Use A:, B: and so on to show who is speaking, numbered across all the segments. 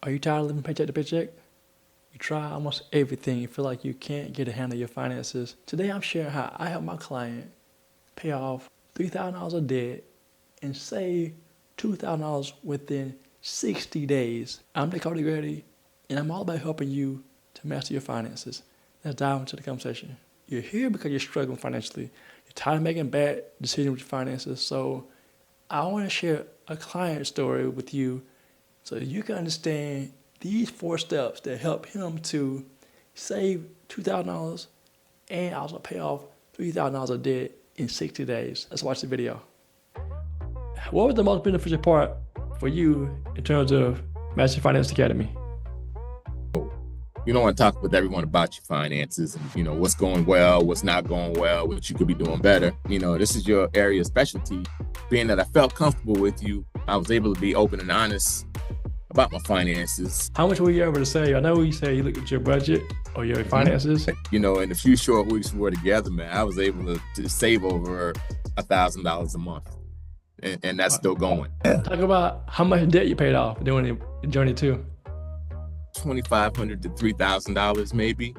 A: Are you tired of living paycheck to paycheck? You try almost everything. You feel like you can't get a handle on your finances. Today I'm sharing how I help my client pay off $3,000 of debt and save $2,000 within 60 days. I'm Nick Grady, and I'm all about helping you to master your finances. Let's dive into the conversation. You're here because you're struggling financially. You're tired of making bad decisions with your finances. So I want to share a client story with you so you can understand these 4 steps that help him to save $2,000 and also pay off $3,000 of debt in 60 days. Let's watch the video. What was the most beneficial part for you in terms of Master Finance Academy?
B: You don't want to talk with everyone about your finances and, what's going well, what's not going well, what you could be doing better. This is your area of specialty. Being that I felt comfortable with you, I was able to be open and honest about my finances.
A: How much were you able to save? I know you say you looked at your budget or your finances.
B: In the few short weeks we were together, man, I was able to save over $1,000 a month. And that's still going.
A: Talk about how much debt you paid off during the journey too.
B: $2,500 to $3,000 maybe.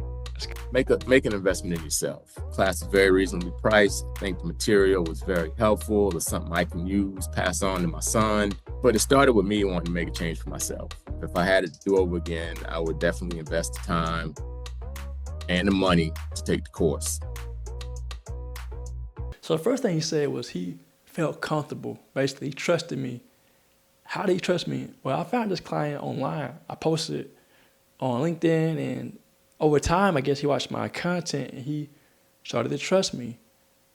B: Make an investment in yourself. Class is very reasonably priced. I think the material was very helpful. It's something I can use, pass on to my son. But it started with me wanting to make a change for myself. If I had it to do over again, I would definitely invest the time and the money to take the course.
A: So the first thing he said was he felt comfortable. Basically, he trusted me. How did he trust me? Well, I found this client online. I posted on LinkedIn, and over time, I guess he watched my content and he started to trust me.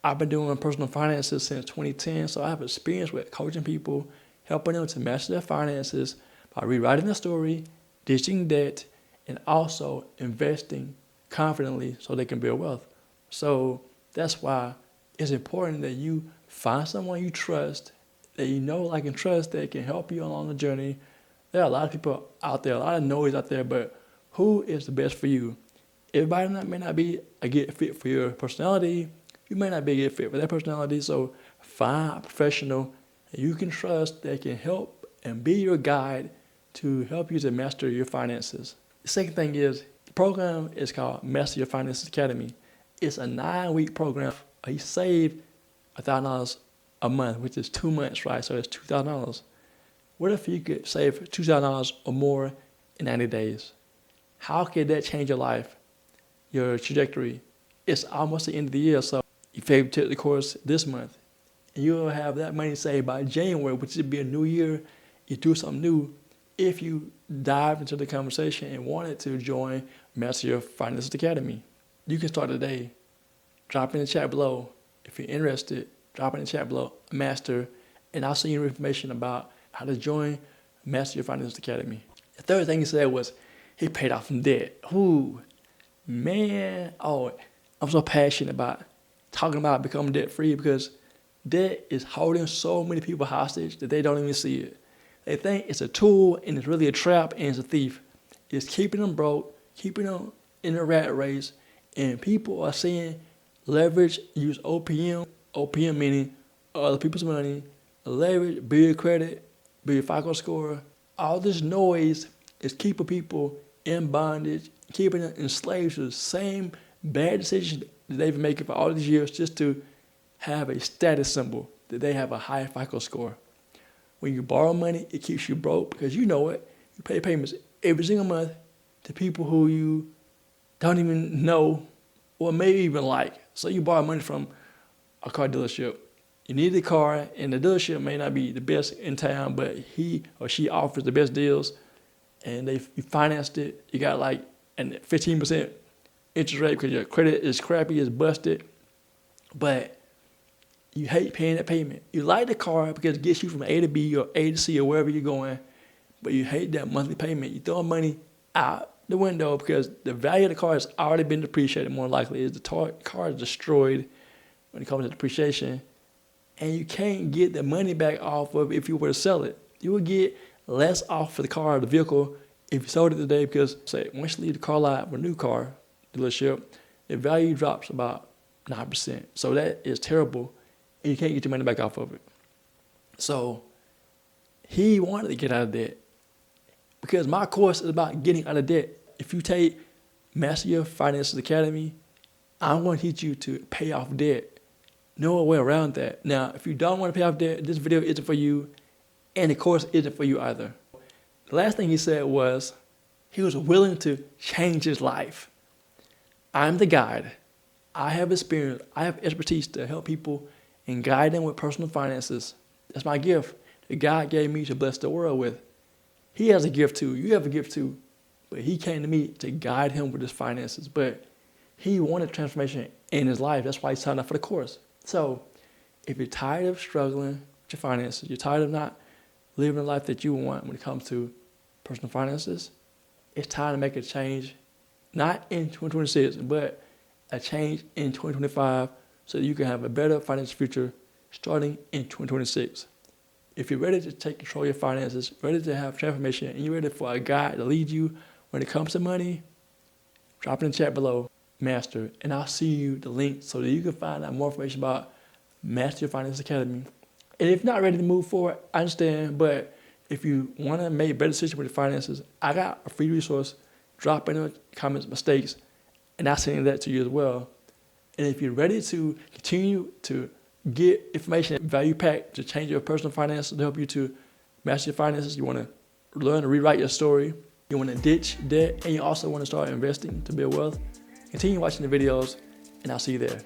A: I've been doing personal finances since 2010, so I have experience with coaching people, helping them to master their finances by rewriting the story, ditching debt, and also investing confidently so they can build wealth. So that's why it's important that you find someone you trust, that you know, like, and trust, that can help you along the journey. There are a lot of people out there, a lot of noise out there, but who is the best for you? Everybody may not be a good fit for your personality. You may not be a good fit for their personality. So find a professional that you can trust that can help and be your guide to help you to master your finances. The second thing is, the program is called Master Your Finances Academy. It's a 9-week program. You save $1,000 a month, which is 2 months, right? So it's $2,000. What if you could save $2,000 or more in 90 days? How could that change your life, your trajectory? It's almost the end of the year, so if you take the course this month, and you'll have that money saved by January, which would be a new year. You do something new if you dive into the conversation and wanted to join Master Your Finances Academy. You can start today. Drop in the chat below. If you're interested, drop in the chat below, Master, and I'll send you information about how to join Master Your Finances Academy. The third thing he said was he paid off some debt. Ooh, man. Oh, I'm so passionate about talking about becoming debt-free because debt is holding so many people hostage that they don't even see it. They think it's a tool and it's really a trap and it's a thief. It's keeping them broke, keeping them in a rat race, and people are seeing leverage, use OPM meaning other people's money, leverage, build credit, build FICO score. All this noise is keeping people in bondage, keeping them enslaved to the same bad decisions that they've been making for all these years just to have a status symbol that they have a high FICO score. When you borrow money, it keeps you broke because you know it. You pay payments every single month to people who you don't even know or maybe even like. So you borrow money from a car dealership. You need a car, and the dealership may not be the best in town, but he or she offers the best deals, and you financed it. You got like a 15% interest rate because your credit is crappy, it's busted, but you hate paying that payment. You like the car because it gets you from A to B or A to C or wherever you're going, but you hate that monthly payment. You throw money out the window because the value of the car has already been depreciated. More likely, is the car is destroyed when it comes to depreciation, and you can't get the money back off of it if you were to sell it. You would get less off for the car or the vehicle if you sold it today because, say, once you leave the car lot for a new car dealership, the value drops about 9%. So that is terrible, and you can't get your money back off of it. So he wanted to get out of debt. because my course is about getting out of debt. If you take Master Your Finances Academy, I'm going to teach you to pay off debt. No way around that. Now, if you don't want to pay off debt, this video isn't for you, and the course isn't for you either. The last thing he said was he was willing to change his life. I'm the guide. I have experience. I have expertise to help people and guide them with personal finances. That's my gift that God gave me to bless the world with. He has a gift too. You have a gift too. But he came to me to guide him with his finances. But he wanted transformation in his life. That's why he signed up for the course. So if you're tired of struggling with your finances, you're tired of not living the life that you want when it comes to personal finances, it's time to make a change, not in 2026, but a change in 2025 so that you can have a better financial future starting in 2026. If you're ready to take control of your finances, ready to have transformation, and you're ready for a guide to lead you when it comes to money, drop it in the chat below, Master, and I'll see you the link so that you can find out more information about Master Your Finances Academy. And if you're not ready to move forward, I understand, but if you want to make a better decision with your finances, I got a free resource. Drop in the comments mistakes, and I'll send that to you as well. And if you're ready to continue to get information, value pack to change your personal finances, to help you to master your finances, you want to learn to rewrite your story, you want to ditch debt, and you also want to start investing to build wealth, continue watching the videos, and I'll see you there.